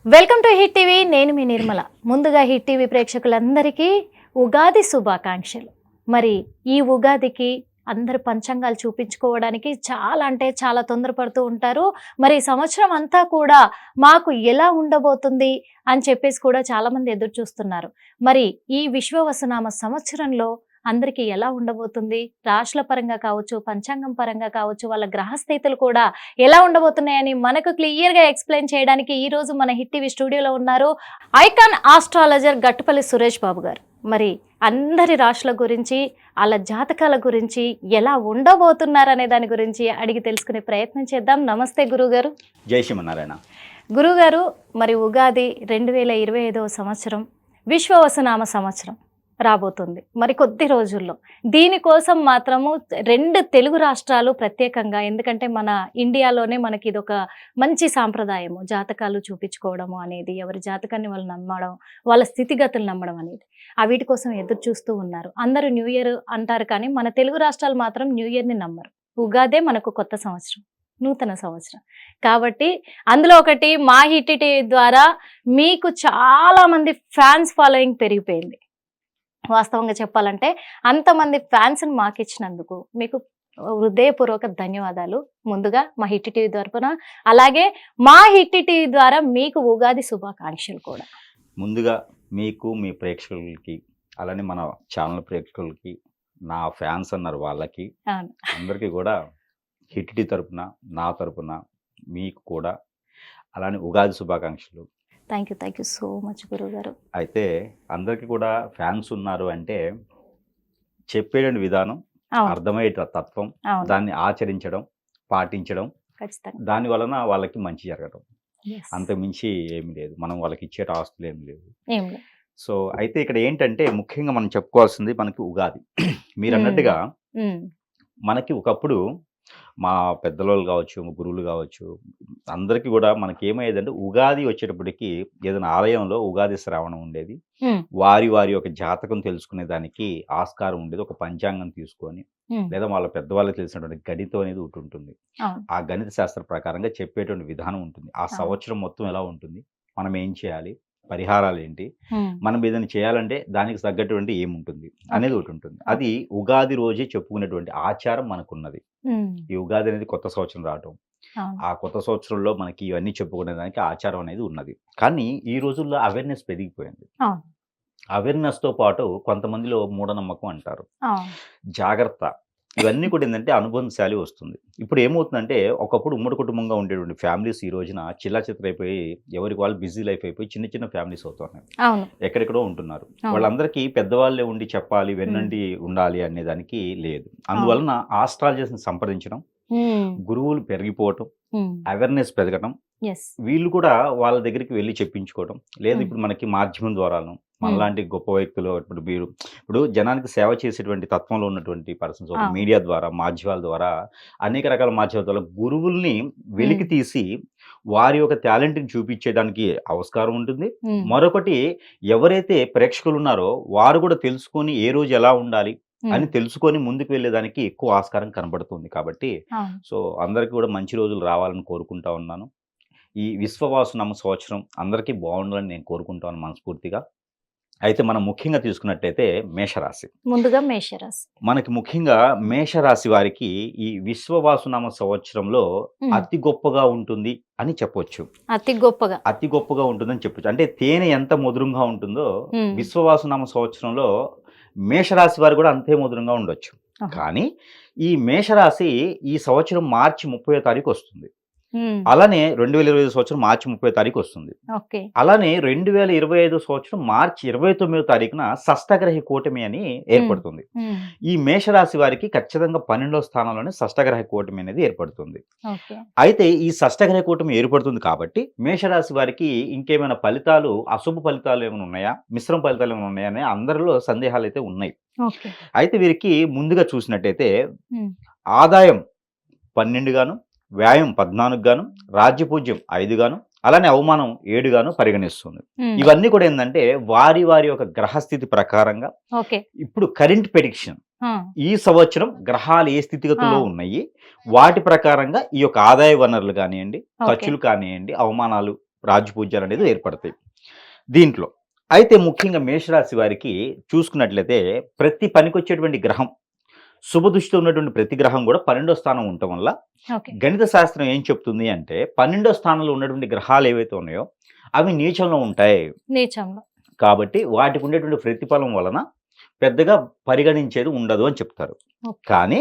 Welcome to hit TV. నేను మీ నిర్మల. ముందుగా hit TV ప్రేక్షకులందరికీ ఉగాది శుభాకాంక్షలు. మరి ఈ ఉగాదికి అందరు పంచాంగాలు చూపించుకోవడానికి చాలా అంటే చాలా తొందరపడుతూ ఉంటారు. మరి ఈ సంవత్సరం అంతా కూడా మాకు ఎలా ఉండబోతుంది అని చెప్పేసి కూడా చాలామంది ఎదురు చూస్తున్నారు. మరి ఈ విశ్వవసునామ సంవత్సరంలో అందరికీ ఎలా ఉండబోతుంది, రాశుల పరంగా కావచ్చు, పంచాంగం పరంగా కావచ్చు, వాళ్ళ గ్రహస్థితులు కూడా ఎలా ఉండబోతున్నాయని మనకు క్లియర్గా ఎక్స్ప్లెయిన్ చేయడానికి ఈ రోజు మన హిట్ టీవీ స్టూడియోలో ఉన్నారు ఐకాన్ ఆస్ట్రాలజర్ గట్టుపల్లి సురేష్ బాబు గారు. మరి అందరి రాశుల గురించి, వాళ్ళ జాతకాల గురించి, ఎలా ఉండబోతున్నారు అనే దాని గురించి అడిగి తెలుసుకునే ప్రయత్నం చేద్దాం. నమస్తే గురుగారు. జై శ్రీమన్నారాయణ. గురుగారు, మరి ఉగాది 2025వ సంవత్సరం విశ్వవసునామ సంవత్సరం రాబోతుంది మరి కొద్ది రోజుల్లో. దీనికోసం మాత్రము 2 తెలుగు రాష్ట్రాలు ప్రత్యేకంగా, ఎందుకంటే మన ఇండియాలోనే మనకి ఇదొక మంచి సాంప్రదాయము, జాతకాలు చూపించుకోవడము అనేది, ఎవరి జాతకాన్ని వాళ్ళు నమ్మడం, వాళ్ళ స్థితిగతులు నమ్మడం అనేది, వీటి కోసం ఎదురు చూస్తూ ఉన్నారు. అందరూ న్యూ ఇయర్ అంటారు కానీ మన తెలుగు రాష్ట్రాలు మాత్రం న్యూ ఇయర్ని నమ్మరు. ఉగాదే మనకు కొత్త సంవత్సరం, నూతన సంవత్సరం. కాబట్టి అందులో ఒకటి మా హిట్ టీవీ ద్వారా మీకు చాలా మంది ఫ్యాన్స్ ఫాలోయింగ్ పెరిగిపోయింది. వాస్తవంగా చెప్పాలంటే అంతమంది ఫ్యాన్స్ని మాకు ఇచ్చినందుకు మీకు హృదయపూర్వక ధన్యవాదాలు ముందుగా మా హిట్ టీవీ తరపున. అలాగే మా హిట్ టీవీ ద్వారా మీకు ఉగాది శుభాకాంక్షలు కూడా. ముందుగా మీకు, మీ ప్రేక్షకులకి, అలానే మన ఛానల్ ప్రేక్షకులకి, నా ఫ్యాన్స్ అన్నారు వాళ్ళకి, అందరికీ కూడా హిట్ టీవీ తరపున, నా తరపున మీకు కూడా అలానే ఉగాది శుభాకాంక్షలు. థ్యాంక్ యూ సో మచ్ గురుగారు. అయితే అందరికీ కూడా ఫ్యాన్స్ ఉన్నారు అంటే చెప్పేటువంటి విధానం, అర్థమయ్యే తత్వం, దాన్ని ఆచరించడం, పాటించడం, దాని వలన వాళ్ళకి మంచి జరగడం, అంతకుమించి ఏమి లేదు. మనం వాళ్ళకి ఇచ్చే ఆస్తులు ఏమి లేవు. సో అయితే ఇక్కడ ఏంటంటే ముఖ్యంగా మనం చెప్పుకోవాల్సింది మనకి ఉగాది. మీరు అన్నట్టుగా మనకి ఒకప్పుడు మా పెద్దలు కావచ్చు, గురువులు కావచ్చు, అందరికీ కూడా మనకి ఏమయ్యేదంటే ఉగాది వచ్చేటప్పటికి ఏదైనా ఆలయంలో ఉగాది శ్రావణం ఉండేది. వారి యొక్క జాతకం తెలుసుకునే దానికి ఆస్కారం ఉండేది. ఒక పంచాంగం తీసుకొని లేదా వాళ్ళ పెద్దవాళ్ళకి తెలిసినటువంటి గణితం అనేది ఒకటి ఉంటుంది. ఆ గణిత శాస్త్ర ప్రకారంగా చెప్పేటువంటి విధానం ఉంటుంది. ఆ సంవత్సరం మొత్తం ఎలా ఉంటుంది, మనం ఏం చేయాలి, పరిహారాలు ఏంటి, మనం ఏదైనా చేయాలంటే దానికి తగ్గటువంటి ఏముంటుంది అనేది ఒకటి ఉంటుంది. అది ఉగాది రోజే చెప్పుకునేటువంటి ఆచారం మనకున్నది. ఈ ఉగాది అనేది కొత్త సంవత్సరం రావటం, ఆ కొత్త సంవత్సరంలో మనకి ఇవన్నీ చెప్పుకునే దానికి ఆచారం అనేది ఉన్నది. కానీ ఈ రోజుల్లో అవేర్నెస్ పెరిగిపోయింది. అవేర్నెస్ తో పాటు కొంతమందిలో మూఢనమ్మకం అంటారు, జాగ్రత్త, ఇవన్నీ కూడా ఏంటంటే అనుబంధశాలి వస్తుంది. ఇప్పుడు ఏమవుతుందంటే ఒకప్పుడు ఉమ్మడి కుటుంబంగా ఉండేటువంటి ఫ్యామిలీస్ ఈ రోజున చిల్లా చిత్రైపోయి ఎవరికి వాళ్ళు బిజీ లైఫ్ అయిపోయి చిన్న చిన్న ఫ్యామిలీస్ అవుతున్నాయి. ఎక్కడెక్కడో ఉంటున్నారు. వాళ్ళందరికీ పెద్దవాళ్ళే ఉండి చెప్పాలి, వెన్నండి ఉండాలి అనే దానికి లేదు. అందువలన ఆస్ట్రాలజర్స్ని సంప్రదించడం, గురువులు పెరిగిపోవటం, అవేర్నెస్ పెరగడం, వీళ్ళు కూడా వాళ్ళ దగ్గరికి వెళ్ళి చెప్పించుకోవడం, లేదు ఇప్పుడు మనకి మాధ్యమం ద్వారాను మనలాంటి గొప్ప వ్యక్తులు, ఇప్పుడు జనానికి సేవ చేసేటువంటి తత్వంలో ఉన్నటువంటి పర్సన్స్ మీడియా ద్వారా, మాధ్యమాల ద్వారా, అనేక రకాల మాధ్యమాల ద్వారా గురువుల్ని వెలికి తీసి వారి యొక్క టాలెంట్ని చూపించేదానికి ఆస్కారం ఉంటుంది. మరొకటి, ఎవరైతే ప్రేక్షకులు ఉన్నారో వారు కూడా తెలుసుకొని ఏ రోజు ఎలా ఉండాలి అని తెలుసుకొని ముందుకు వెళ్ళేదానికి ఎక్కువ ఆస్కారం కనబడుతుంది. కాబట్టి సో అందరికీ కూడా మంచి రోజులు రావాలని కోరుకుంటా ఉన్నాను. ఈ విశ్వవాసునామ సంవత్సరం అందరికీ బాగుండాలని నేను కోరుకుంటాను మనస్ఫూర్తిగా. అయితే మనం ముఖ్యంగా తీసుకున్నట్టయితే మేషరాశి. ముందుగా మేషరాశి మనకి ముఖ్యంగా మేషరాశి వారికి ఈ విశ్వవాసునామ సంవత్సరంలో అతి గొప్పగా ఉంటుంది అని చెప్పొచ్చు. అతి గొప్పగా ఉంటుందని చెప్పొచ్చు. అంటే తేనె ఎంత మధురంగా ఉంటుందో విశ్వవాసునామ సంవత్సరంలో మేషరాశి వారు కూడా అంతే మధురంగా ఉండొచ్చు. కానీ ఈ మేషరాశి ఈ సంవత్సరం మార్చి 30వ తారీఖు వస్తుంది. అలానే 2025 సంవత్సరం మార్చి 30వ తారీఖు వస్తుంది. అలానే 2025 సంవత్సరం మార్చి 29వ తారీఖున షష్టగ్రహ కూటమి అని ఏర్పడుతుంది. ఈ మేషరాశి వారికి ఖచ్చితంగా 12వ స్థానంలోనే షష్టగ్రహ కూటమి అనేది ఏర్పడుతుంది. అయితే ఈ షష్టగ్రహ కూటమి ఏర్పడుతుంది కాబట్టి మేషరాశి వారికి ఇంకేమైనా ఫలితాలు, అశుభ ఫలితాలు ఏమైనా ఉన్నాయా, మిశ్రమ ఫలితాలు ఏమైనా ఉన్నాయా అనే అందరిలో సందేహాలు అయితే ఉన్నాయి. అయితే వీరికి ముందుగా చూసినట్టయితే ఆదాయం 12 గాను, వ్యాయం 14 గాను, రాజ్యపూజ్యం 5 గాను, అలానే అవమానం 7 గాను పరిగణిస్తుంది. ఇవన్నీ కూడా ఏంటంటే వారి యొక్క గ్రహస్థితి ప్రకారంగా ఇప్పుడు కరెంట్ ప్రెడిక్షన్, ఈ సంవత్సరం గ్రహాలు ఏ స్థితిగతుల్లో ఉన్నాయి వాటి ప్రకారంగా ఈ యొక్క ఆదాయ వనరులు కానివ్వండి, ఖర్చులు కానివ్వండి, అవమానాలు రాజపూజ్యాలు అనేది ఏర్పడతాయి దీంట్లో. అయితే ముఖ్యంగా మేషరాశి వారికి చూసుకున్నట్లయితే ప్రతి పనికొచ్చేటువంటి గ్రహం, శుభదృష్టిలో ఉన్నటువంటి ప్రతి గ్రహం కూడా 12వ స్థానం ఉండటం వల్ల గణిత శాస్త్రం ఏం చెప్తుంది అంటే 12వ స్థానంలో ఉన్నటువంటి గ్రహాలు ఏవైతే ఉన్నాయో అవి నీచంలో ఉంటాయి. నీచంలో కాబట్టి వాటికి ఉండేటువంటి ప్రతిఫలం వలన పెద్దగా పరిగణించేది ఉండదు అని చెప్తారు. కానీ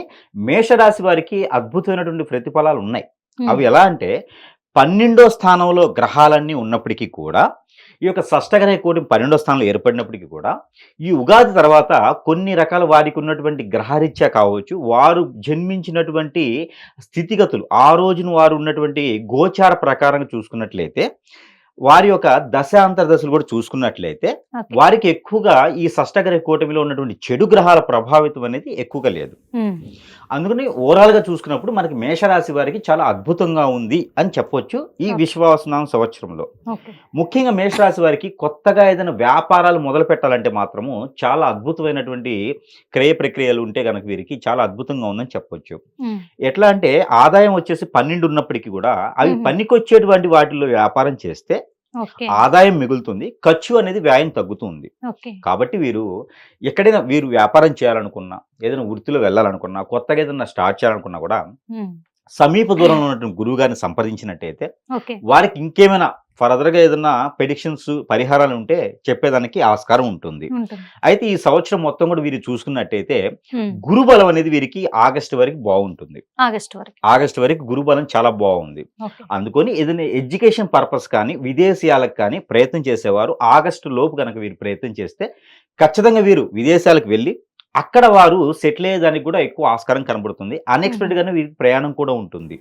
మేషరాశి వారికి అద్భుతమైనటువంటి ప్రతిఫలాలు ఉన్నాయి. అవి ఎలా అంటే 12వ స్థానంలో గ్రహాలన్నీ ఉన్నప్పటికీ కూడా, ఈ యొక్క షష్టగ్రహ కూటమి 12వ స్థానంలో ఏర్పడినప్పటికీ కూడా, ఈ ఉగాది తర్వాత కొన్ని రకాల వారికి ఉన్నటువంటి గ్రహరీత్యా కావచ్చు, వారు జన్మించినటువంటి స్థితిగతులు, ఆ రోజున వారు ఉన్నటువంటి గోచార ప్రకారంగా చూసుకున్నట్లయితే, వారి యొక్క దశాంతర దశలు కూడా చూసుకున్నట్లయితే వారికి ఎక్కువగా ఈ షష్టగ్రహ కూటమిలో ఉన్నటువంటి చెడు గ్రహాల ప్రభావితం అనేది ఎక్కువగా లేదు. అందుకని ఓవరాల్ గా చూసుకున్నప్పుడు మనకి మేషరాశి వారికి చాలా అద్భుతంగా ఉంది అని చెప్పొచ్చు ఈ విశ్వావసునామ సంవత్సరంలో. ముఖ్యంగా మేషరాశి వారికి కొత్తగా ఏదైనా వ్యాపారాలు మొదలు పెట్టాలంటే మాత్రము చాలా అద్భుతమైనటువంటి క్రయ ప్రక్రియలు ఉంటే కనుక వీరికి చాలా అద్భుతంగా ఉందని చెప్పొచ్చు. ఎట్లా అంటే ఆదాయం వచ్చేసి 12 ఉన్నప్పటికీ కూడా అవి పనికొచ్చేటువంటి వాటిల్లో వ్యాపారం చేస్తే ఆదాయం మిగులుతుంది, ఖర్చు అనేది వ్యయం తగ్గుతుంది. కాబట్టి వీరు ఎక్కడైనా వీరు వ్యాపారం చేయాలనుకున్నా, ఏదైనా వృత్తిలో వెళ్ళాలనుకున్నా, కొత్తగా ఏదైనా స్టార్ట్ చేయాలనుకున్నా కూడా సమీప దూరంలో ఉన్నటువంటి గురువు గారిని సంప్రదించినట్టయితే వారికి ఇంకేమైనా ఫర్దర్గా ఏదైనా ప్రెడిక్షన్స్, పరిహారాలు ఉంటే చెప్పేదానికి ఆస్కారం ఉంటుంది. అయితే ఈ సంవత్సరం మొత్తం కూడా వీరు చూసుకున్నట్టయితే గురుబలం అనేది వీరికి ఆగస్టు వరకు బాగుంటుంది. ఆగస్టు వరకు గురుబలం చాలా బాగుంది. అందుకని ఏదైనా ఎడ్యుకేషన్ పర్పస్ కానీ విదేశీయాలకు కానీ ప్రయత్నం చేసేవారు ఆగస్టు లోపు కనుక వీరు ప్రయత్నం చేస్తే ఖచ్చితంగా వీరు విదేశాలకు వెళ్ళి అక్కడ వారు సెటిల్ అయ్యేదానికి కూడా ఎక్కువ ఆస్కారం కనబడుతుంది. అన్ఎక్స్పెక్టెడ్ గానే వీరికి ప్రయాణం కూడా ఉంటుంది.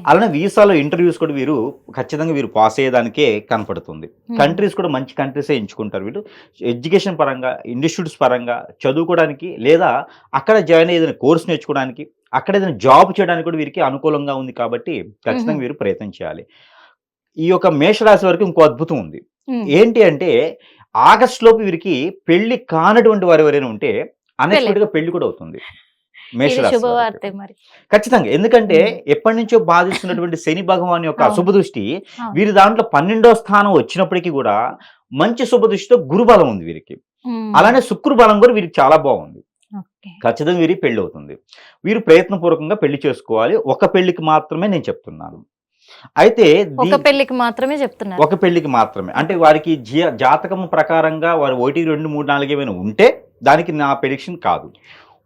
అలానే వీసాలో ఇంటర్వ్యూస్ కూడా వీరు ఖచ్చితంగా వీరు పాస్ అయ్యేదానికే కనపడుతుంది. కంట్రీస్ కూడా మంచి కంట్రీసే ఎంచుకుంటారు వీళ్ళు. ఎడ్యుకేషన్ పరంగా, ఇన్స్టిట్యూట్స్ పరంగా చదువుకోవడానికి, లేదా అక్కడ జాయిన్ అయ్యి ఏదైనా కోర్స్ నేర్చుకోవడానికి, అక్కడ ఏదైనా జాబ్ చేయడానికి కూడా వీరికి అనుకూలంగా ఉంది. కాబట్టి ఖచ్చితంగా వీరు ప్రయత్నం చేయాలి. ఈ యొక్క మేషరాశి వరకు ఇంకో అద్భుతం ఉంది. ఏంటి అంటే ఆగస్టు లోపు వీరికి పెళ్లి కానటువంటి వారు ఎవరైనా ఉంటే అన్ఎక్స్పెక్టెడ్ గా పెళ్లి కూడా అవుతుంది మేషరాశి. ఖచ్చితంగా. ఎందుకంటే ఎప్పటి నుంచో బాధిస్తున్నటువంటి శని భగవాన్ యొక్క అశుభ దృష్టి వీరి దాంట్లో 12వ స్థానం వచ్చినప్పటికీ కూడా మంచి శుభ దృష్టితో గురుబలం ఉంది వీరికి. అలానే శుక్ర బలం కూడా వీరికి చాలా బాగుంది. ఖచ్చితంగా వీరికి పెళ్లి అవుతుంది. వీరు ప్రయత్నపూర్వకంగా పెళ్లి చేసుకోవాలి. ఒక పెళ్లికి మాత్రమే నేను చెప్తున్నాను. అయితే ఒక పెళ్లికి మాత్రమే చెప్తున్నారు. ఒక పెళ్లికి మాత్రమే అంటే వారికి జాతకం ప్రకారంగా వారు 1, 2, 3, 4 ఏమైనా ఉంటే దానికి నా ప్రెడిక్షన్ కాదు.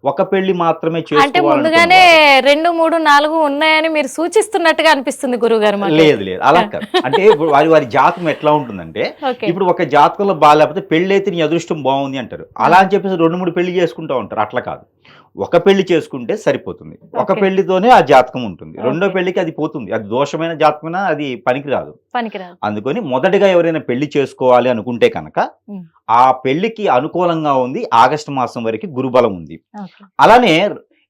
ఒక పెళ్లి మాత్రమే అంటే ముందుగానే 2, 3, 4 ఉన్నాయని మీరు సూచిస్తున్నట్టుగా అనిపిస్తుంది గురుగారు. లేదు లేదు, అలా కాదు. అంటే ఇప్పుడు వారి జాతకం ఎట్లా ఉంటుందంటే, ఇప్పుడు ఒక జాతకంలో బాగాలేకపోతే పెళ్లి అయితే నీ అదృష్టం బాగుంది అంటారు. అలా అని చెప్పేసి 2, 3 పెళ్లి చేసుకుంటూ ఉంటారు. అట్లా కాదు. ఒక పెళ్లి చేసుకుంటే సరిపోతుంది. ఒక పెళ్లితోనే ఆ జాతకం ఉంటుంది. రెండో పెళ్లికి అది పోతుంది. అది దోషమైన జాతకమైనా అది పనికిరాదు. అందుకని మొదటిగా ఎవరైనా పెళ్లి చేసుకోవాలి అనుకుంటే కనుక ఆ పెళ్లికి అనుకూలంగా ఉంది ఆగస్టు మాసం వరకు గురుబలం ఉంది. అలానే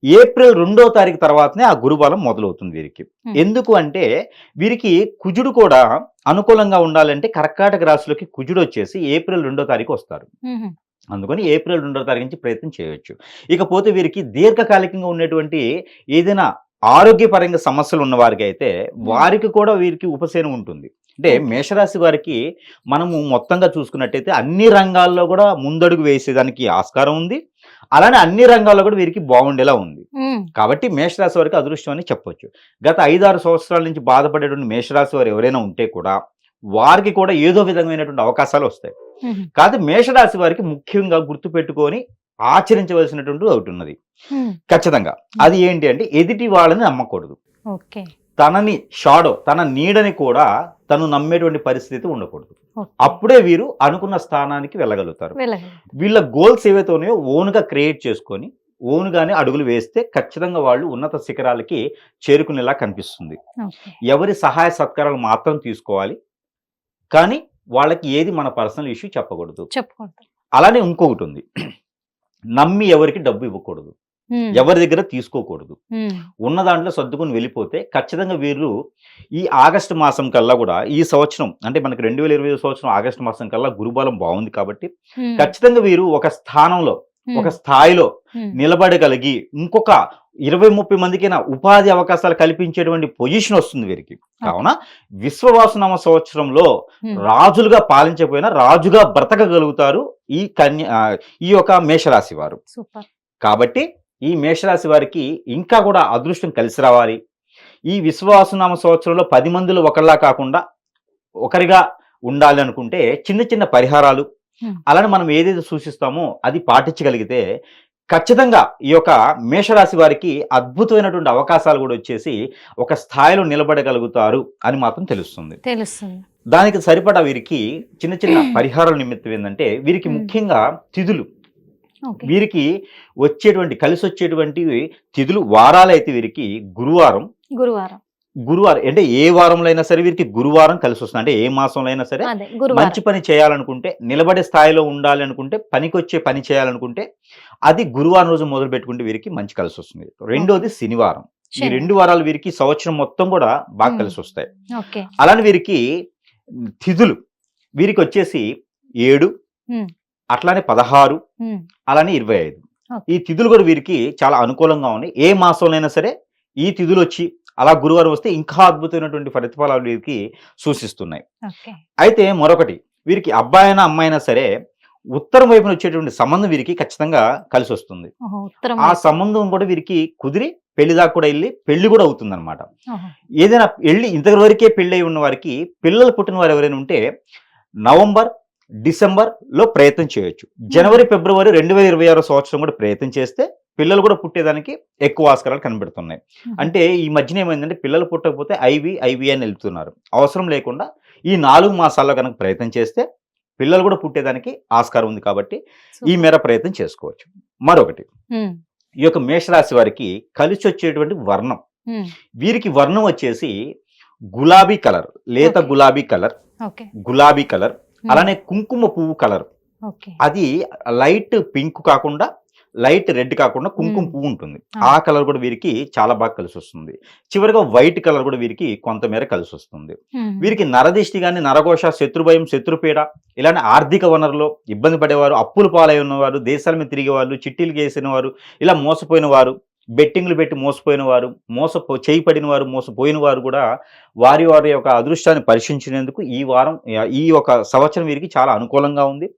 ఏప్రిల్ 2వ తారీఖు తర్వాతనే ఆ గురుబలం మొదలవుతుంది వీరికి. ఎందుకు అంటే వీరికి కుజుడు కూడా అనుకూలంగా ఉండాలంటే కర్కాటక రాశిలోకి కుజుడు వచ్చేసి ఏప్రిల్ 2వ తారీఖు వస్తారు. అందుకని ఏప్రిల్ 2వ తారీఖు నుంచి ప్రయత్నం చేయవచ్చు. ఇకపోతే వీరికి దీర్ఘకాలికంగా ఉన్నటువంటి ఏదైనా ఆరోగ్యపరంగా సమస్యలు ఉన్న వారికి అయితే వారికి కూడా వీరికి ఉపశమనం ఉంటుంది. అంటే మేషరాశి వారికి మనము మొత్తంగా చూసుకున్నట్టయితే అన్ని రంగాల్లో కూడా ముందడుగు వేసేదానికి ఆస్కారం ఉంది. అలానే అన్ని రంగాల్లో కూడా వీరికి బాగుండేలా ఉంది. కాబట్టి మేషరాశి వారికి అదృష్టం అని చెప్పొచ్చు. గత 5-6 సంవత్సరాల నుంచి బాధపడేటువంటి మేషరాశి వారు ఎవరైనా ఉంటే కూడా వారికి కూడా ఏదో విధమైనటువంటి అవకాశాలు వస్తాయి. కాదు మేషరాశి వారికి ముఖ్యంగా గుర్తుపెట్టుకొని ఆచరించవలసినటువంటి ఒకటి ఉన్నది ఖచ్చితంగా. అది ఏంటి అంటే ఎదుటి వాళ్ళని నమ్మకూడదు. తనని తన నీడని కూడా తను నమ్మేటువంటి పరిస్థితి ఉండకూడదు. అప్పుడే వీరు అనుకున్న స్థానానికి వెళ్ళగలుగుతారు. వీళ్ళ గోల్స్ ఏవైతే ఉన్నాయో ఓన్గా క్రియేట్ చేసుకొని ఓన్గానే అడుగులు వేస్తే ఖచ్చితంగా వాళ్ళు ఉన్నత శిఖరాలకి చేరుకునేలా కనిపిస్తుంది. ఎవరి సహాయ సత్కారాలు మాత్రం తీసుకోవాలి, కానీ వాళ్ళకి ఏది మన పర్సనల్ ఇష్యూ చెప్పకూడదు. అలానే ఇంకొకటి ఉంది, నమ్మి ఎవరికి డబ్బు ఇవ్వకూడదు, ఎవరి దగ్గర తీసుకోకూడదు. ఉన్న దాంట్లో సర్దుకుని వెళ్ళిపోతే ఖచ్చితంగా వీరు ఈ ఆగస్టు మాసం కల్లా కూడా ఈ సంవత్సరం అంటే మనకి 2025 సంవత్సరం ఆగస్టు మాసం కల్లా గురుబలం బాగుంది కాబట్టి ఖచ్చితంగా వీరు ఒక స్థానంలో ఒక స్థాయిలో నిలబడగలిగి ఇంకొక 20-30 మందికైనా ఉపాధి అవకాశాలు కల్పించేటువంటి పొజిషన్ వస్తుంది వీరికి. కావున విశ్వవాసునామ సంవత్సరంలో రాజులుగా పాలించకపోయినా రాజుగా బ్రతకగలుగుతారు ఈ యొక్క మేషరాశి వారు. కాబట్టి ఈ మేషరాశి వారికి ఇంకా కూడా అదృష్టం కలిసి రావాలి. ఈ విశ్వవాసునామ సంవత్సరంలో 10 మందిలో ఒకళ్ళలా కాకుండా ఒకరిగా ఉండాలి అనుకుంటే చిన్న చిన్న పరిహారాలు అలానే మనం ఏదైతే సూచిస్తామో అది పాటించగలిగితే ఖచ్చితంగా ఈ యొక్క మేషరాశి వారికి అద్భుతమైనటువంటి అవకాశాలు కూడా వచ్చేసి ఒక స్థాయిలో నిలబడగలుగుతారు అని మాత్రం తెలుస్తుంది. దానికి సరిపడా వీరికి చిన్న చిన్న పరిహారాల నిమిత్తం ఏంటంటే వీరికి ముఖ్యంగా తిథులు, వీరికి కలిసి వచ్చేటువంటి తిథులు వారాలు అయితే వీరికి గురువారం అంటే ఏ వారంలో అయినా సరే వీరికి గురువారం కలిసి వస్తుంది. అంటే ఏ మాసంలో అయినా సరే మంచి పని చేయాలనుకుంటే, నిలబడే స్థాయిలో ఉండాలి అనుకుంటే, పనికొచ్చే పని చేయాలనుకుంటే అది గురువారం రోజు మొదలు పెట్టుకుంటే వీరికి మంచి కలిసి వస్తుంది. రెండోది శనివారం. ఈ 2 వారాలు వీరికి సంవత్సరం మొత్తం కూడా బాగా కలిసి వస్తాయి. అలానే వీరికి తిథులు వీరికి వచ్చేసి 7, అట్లానే 16, అలానే 25. ఈ తిథులు కూడా వీరికి చాలా అనుకూలంగా ఉన్నాయి. ఏ మాసంలో అయినా సరే ఈ తిథులు వచ్చి అలా గురువారం వస్తే ఇంకా అద్భుతమైనటువంటి ప్రతిఫలాలు వీరికి సూచిస్తున్నాయి. అయితే మరొకటి, వీరికి అబ్బాయి అయినా అమ్మాయి అయినా సరే ఉత్తరం వైపున వచ్చేటువంటి సంబంధం వీరికి ఖచ్చితంగా కలిసి వస్తుంది. ఆ సంబంధం కూడా వీరికి కుదిరి పెళ్లి దాకా కూడా వెళ్ళి పెళ్లి కూడా అవుతుంది అనమాట. ఏదైనా ఇంతవరకే పెళ్లి అయి ఉన్న వారికి పిల్లలు పుట్టిన వారు ఎవరైనా ఉంటే నవంబర్, డిసెంబర్ లో ప్రయత్నం చేయొచ్చు. జనవరి, ఫిబ్రవరి 2026 సంవత్సరం కూడా ప్రయత్నం చేస్తే పిల్లలు కూడా పుట్టేదానికి ఎక్కువ ఆస్కారాలు కనబడుతున్నాయి. అంటే ఈ మధ్యన ఏమైందంటే పిల్లలు పుట్టకపోతే ఐవి అని వెళ్తున్నారు. అవసరం లేకుండా ఈ 4 మాసాల్లో కనుక ప్రయత్నం చేస్తే పిల్లలు కూడా పుట్టేదానికి ఆస్కారం ఉంది. కాబట్టి ఈ మేర ప్రయత్నం చేసుకోవచ్చు. మరొకటి, ఈ యొక్క మేషరాశి వారికి కలిసి వచ్చేటువంటి వర్ణం, వీరికి వర్ణం వచ్చేసి గులాబీ కలర్, లేత గులాబీ కలర్, అలానే కుంకుమ పువ్వు కలర్. అది లైట్ పింక్ కాకుండా, లైట్ రెడ్ కాకుండా కుంకుమ పువ్వు ఉంటుంది. ఆ కలర్ కూడా వీరికి చాలా బాగా కలిసి వస్తుంది. చివరిగా వైట్ కలర్ కూడా వీరికి కొంతమేర కలిసి వస్తుంది. వీరికి నరదిష్టి కానీ, నరఘోష, శత్రుభయం, శత్రుపీడ, ఇలాంటి ఆర్థిక వనరులో ఇబ్బంది పడేవారు, అప్పులు పాలై ఉన్నవారు, దేశాల మీద తిరిగేవారు, చిట్టీలు చేసిన వారు, ఇలా మోసపోయిన వారు, బెట్టింగ్లు పెట్టి మోసపోయిన వారు, చేయిపడిన వారు, మోసపోయిన వారు కూడా వారి యొక్క అదృష్టాన్ని పరీక్షించినందుకు ఈ యొక్క సంవత్సరం వీరికి చాలా అనుకూలంగా ఉంది.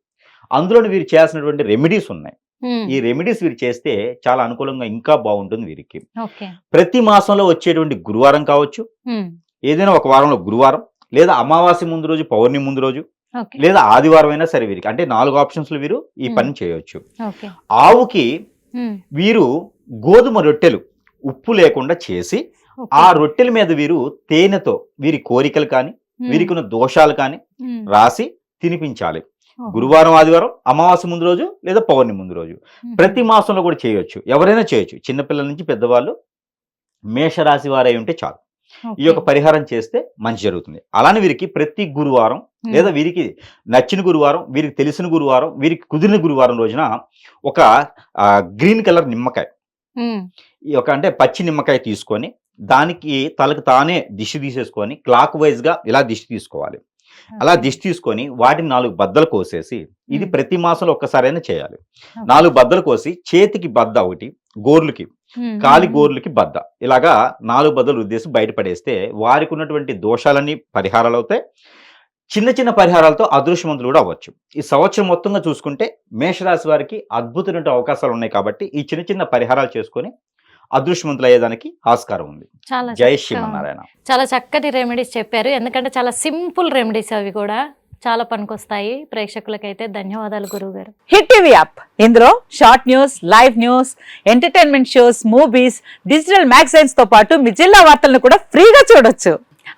అందులో వీరు చేయాల్సినటువంటి రెమెడీస్ ఉన్నాయి. ఈ రెమెడీస్ వీరు చేస్తే చాలా అనుకూలంగా ఇంకా బాగుంటుంది వీరికి. ప్రతి మాసంలో వచ్చేటువంటి గురువారం కావచ్చు, ఏదైనా ఒక వారంలో గురువారం, లేదా అమావాస్య ముందు రోజు, పౌర్ణమి ముందు రోజు, లేదా ఆదివారం అయినా సరే వీరికి, అంటే 4 ఆప్షన్స్ లో వీరు ఈ పని చేయవచ్చు. ఆవుకి వీరు గోధుమ రొట్టెలు ఉప్పు లేకుండా చేసి ఆ రొట్టెల మీద వీరు తేనెతో వీరి కోరికలు కానీ, వీరికి ఉన్న దోషాలు కానీ రాసి తినిపించాలి. గురువారం, ఆదివారం, అమావాస్య ముందు రోజు, లేదా పౌర్ణమి ముందు రోజు. ప్రతి మాసంలో కూడా చేయొచ్చు, ఎవరైనా చేయొచ్చు, చిన్నపిల్లల నుంచి పెద్దవాళ్ళు మేషరాశి వారై ఉంటే చాలు. ఈ యొక్క పరిహారం చేస్తే మంచి జరుగుతుంది. అలానే వీరికి ప్రతి గురువారం, లేదా వీరికి నచ్చిన గురువారం, వీరికి తెలిసిన గురువారం, వీరికి కుదిరిన గురువారం రోజున ఒక గ్రీన్ కలర్ నిమ్మకాయ, అంటే పచ్చి నిమ్మకాయ తీసుకొని దానికి తలకు తానే దిష్టి తీసేసుకొని క్లాక్ వైజ్ గా ఇలా దిష్టి తీసుకోవాలి. అలా దిష్టి తీసుకొని వాటిని 4 బద్దలు కోసేసి, ఇది ప్రతి మాసంలో ఒక్కసారైనా చేయాలి. 4 బద్దలు కోసి చేతికి బద్ద ఒకటి, గోర్లుకి, కాలి గోర్లుకి బద్ద, ఇలాగా 4 బద్దలు రుద్దేసి బయటపడేస్తే వారికి ఉన్నటువంటి దోషాలన్నీ పరిహారాలు అవుతాయి. చిన్న చిన్న పరిహారాలతో అదృష్టవంతులు కూడా అవ్వచ్చు. ఈ సంవత్సరం మొత్తంగా చూసుకుంటే మేషరాశి వారికి అద్భుతమైన అవకాశాలు ఉన్నాయి. కాబట్టి ఈ చిన్న చిన్న పరిహారాలు చేసుకొని అదృష్టవంతులు అయ్యేదానికి ఆస్కారం ఉంది. జై శ్రీమన్నారాయణ. చాలా చక్కటి రెమెడీస్ చెప్పారు. ఎందుకంటే చాలా సింపుల్ రెమెడీస్, అవి కూడా చాలా పనికొస్తాయి ప్రేక్షకులకైతే. ధన్యవాదాలు గురువు గారు. హిట్ టీవీ యాప్, ఇందులో short news, live news, entertainment shows, movies, digital magazines తో పాటు మీ జిల్లా వార్తలను కూడా ఫ్రీగా చూడొచ్చు.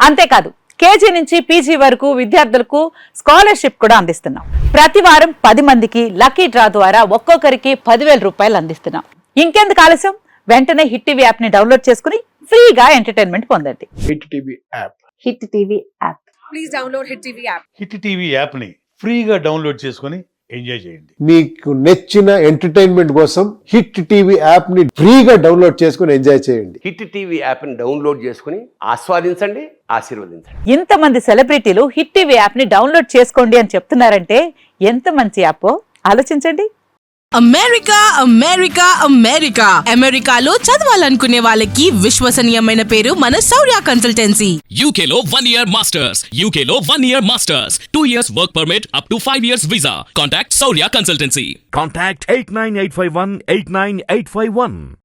అంతేకాదు కేజీ నుంచి పీజీ వరకు విద్యార్థులకు స్కాలర్షిప్ కూడా అందిస్తున్నాం. ప్రతి వారం 10 మందికి లక్కీ డ్రా ద్వారా ఒక్కొక్కరికి 10,000 రూపాయలు అందిస్తున్నాం. ఇంకెందుకు ఆలస్యం, వెంటనే హిట్ టీవీ యాప్ ని డౌన్లోడ్ చేసుకుని ఫ్రీగా ఎంటర్టైన్మెంట్ పొందండి. Hit TV app. Hit TV app. Please download hit TV app. Hit TV app ని ఫ్రీగా డౌన్లోడ్ చేసుకుని ఎంజాయ్ చేయండి. మీకు నచ్చిన ఎంటర్టైన్మెంట్ కోసం హిట్ టీవీ యాప్ ని ఫ్రీగా డౌన్లోడ్ చేసుకుని ఎంజాయ్ చేయండి. హిట్ టీవీ యాప్ ని డౌన్లోడ్ చేసుకుని ఆస్వాదించండి, ఆశీర్వదించండి. ఇంతమంది సెలబ్రిటీలు హిట్ టీవీ యాప్ ని డౌన్లోడ్ చేసుకోండి అని చెప్తున్నారంటే ఎంత మంచి యాప్ ఆలోచించండి. అమెరికా అమెరికా అమెరికా అమెరికాలో చదవాలనుకునే వాళ్ళకి విశ్వసనీయమైన పేరు మన శౌర్య consultancy. UK Law 1 Year Masters. UK Law 1 Year Masters. 2 years work permit up to 5 years visa. Contact Saurya Consultancy. Contact 89851 89851.